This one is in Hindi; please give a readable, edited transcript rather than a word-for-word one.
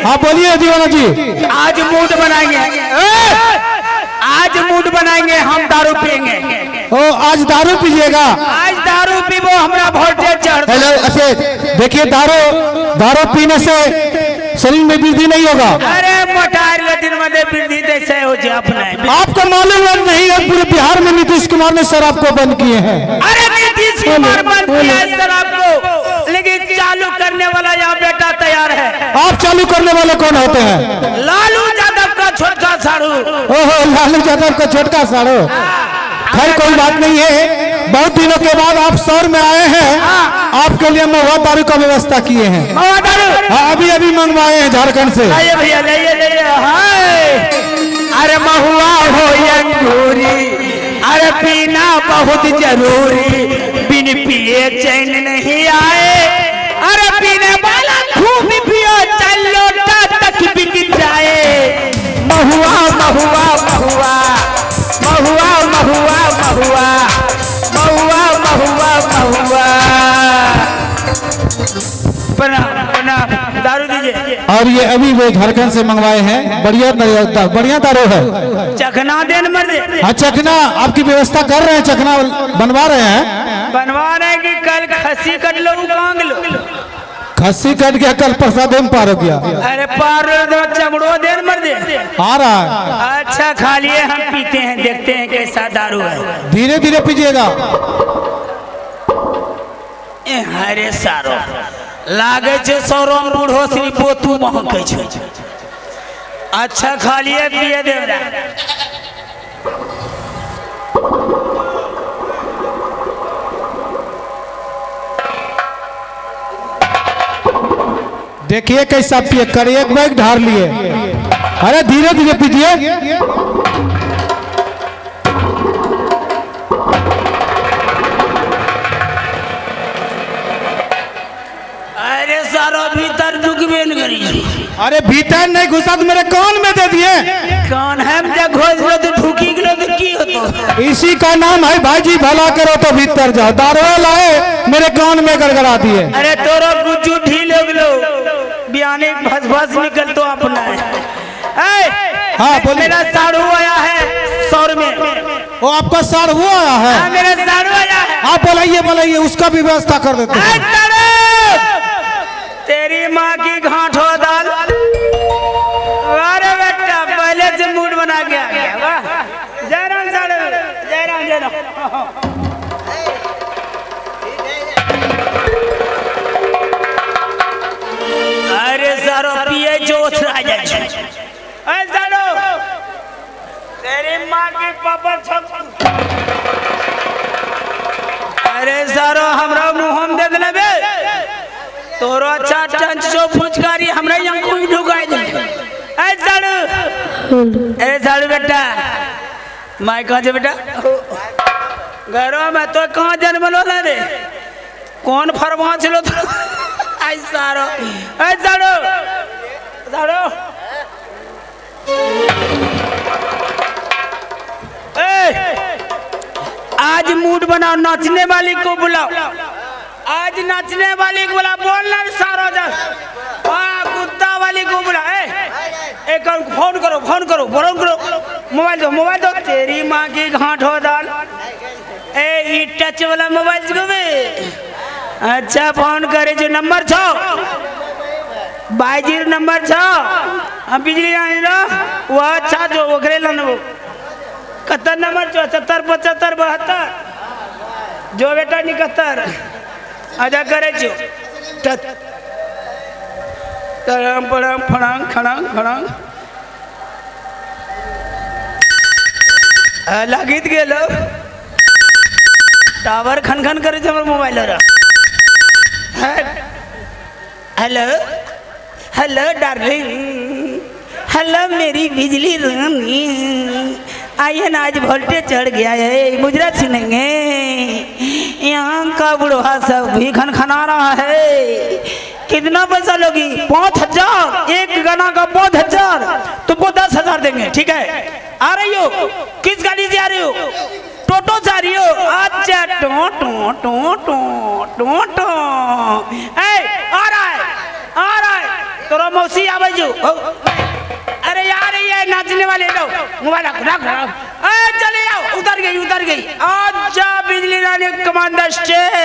हाँ बोलिए दीवाना जी। आज मूड बनाएंगे, आज मूड बनाएंगे, हम दारू पियेंगे। ओ आज दारू पीजिएगा? आज दारू पीबो, हमरा वोल्टेज चढ़। हेलो ऐसे देखिए, दारू पीने से शरीर में वृद्धि नहीं होगा। अरे मोटार दिन में वृद्धि कैसे हो जाए अपने? आपको मालूम नहीं है पूरे बिहार में नीतीश कुमार ने शराब को बंद किए हैं। अरे नीतीश कुमार बंद किया है शराब को, लेकिन चालू करने वाला यहाँ बेटा तैयार है। आप चालू करने वाले कौन होते हैं? लालू यादव का छोटका साड़ू। ओहो, लालू यादव का छोटका साड़ू। खैर कोई बात नहीं है, बहुत दिनों के बाद आप शहर में आए हैं, आपके लिए महुआ दारू का व्यवस्था किए हैं। महुआ दारू अभी मंगवाए हैं झारखंड से। आइए भैया, ले हाय। अरे महुआ हो अंगूरी, अरे पीना बहुत जरूरी, बिन पिए चैन नहीं आए। अरे पीने वाला खूब पियो, चलो तक बिक जाए। महुआ महुआ महुआ महुआ महुआ महुआ महुआ महुआ महुआ। दारू दीजिए। और ये अभी वो झारखंड से मंगवाए हैं, बढ़िया दारू है। चखना देन मर्दे। हाँ चखना आपकी व्यवस्था कर रहे हैं, चखना बनवा रहे हैं। बनवा रहे कि कल खस्सी कट लो, कांग लो। खस्सी कट गया, कल प्रसाद में पार हो गया। अरे पार चमड़ो देन मर्दे आ रहा है। अच्छा खा लिए, हम पीते हैं, देखते हैं कैसा दारू है। धीरे धीरे पीजिएगा। अरे सारो लागे छे सौरम बूढ़ो श्री पोतू महके छे। अच्छा खा लिए, पिए दे। देखिए कैसा पिए कर, एक बैग ढार लिए। अरे धीरे धीरे पीजिए। अरे सारो भीतर ढुकबे न करी। अरे भीतर नहीं घुसा तो मेरे कान में दे दिए। कान हम जब घोष लो तो ढुकी गलो तो की होतो? इसी का नाम है भाईजी भला करो तो भीतर जाओ। दारू लाए मेरे कान में गड़गड़ा दिए। अरे तोरो गुज्जू ढील हो गलो, बियाने भस भस निकल तो अपना है। हाँ बोलिए। मेरा साड़ू आया है सौर में। वो आपका साड़ू आया है? हाँ मेरा साड़ू आया है। आप बुलाइए, उसका भी व्यवस्था कर देते हैं। तेरी माँ की घाट हो दाल। अरे बेटा पहले से मूड बना के आ गया। वाह जय राम साड़ू, जय राम जय राम। अरे सारो पिए जोश आ जाए। अरे सारो तेरी माँ की पापा छप। अरे सारो हमरा मुंह में दे देले बे। तोरो अच्छा टंचो फुचकारी हमरा यंग में ढुकाई दे। अरे साड़ू बेटा, माय कहाँ जे बेटा? घरों में तो कहाँ जन्म लो रे? कौन फरमा चलो तो? आई सारो, आई साड़ू, साड़ू। आज मूड बनाओ, नाचने वाली को बुलाओ। आज नाचने वाली को बुला, बोलना सारो जा। कुत्ता वाली को बुला। एक फोन करो, मोबाइल दो। तेरी माँ की घाट हो दाल। ई टच वाला मोबाइल को भी अच्छा फोन करे जो नंबर 6 22 नंबर 6 बिजली आई ना वो अच्छा जो वो करे लन वो 71 नंबर 74 75 72 जो बेटा 71 आजा करे जो तरम परम फड़ांग खड़ांग खड़ांग लागित गेलो टावर खन खन करे हमर मोबाइल रे। हेलो हेलो डार्लिंग, हेलो मेरी बिजली रानी, आइए ना आज वोल्टेज चढ़ गया है, मुजरा सुनेंगे। यहाँ का बुढ़वा सब भी खनखना रहा है। कितना पैसा लोगी? 5000, एक गाना का 5000, तुमको 10,000 देंगे, ठीक है? आ रही हो? किस गाड़ी से आ रही हो? टोटो से आ रही हो? अच्छा टो टो टो टो टो टो आ रहा है तोरा मौसी आवे जो अरे यार ये नाचने वाले लो मोबाइल रख चले आओ उतर गई आज जा बिजली रानी कमांडर स्टेज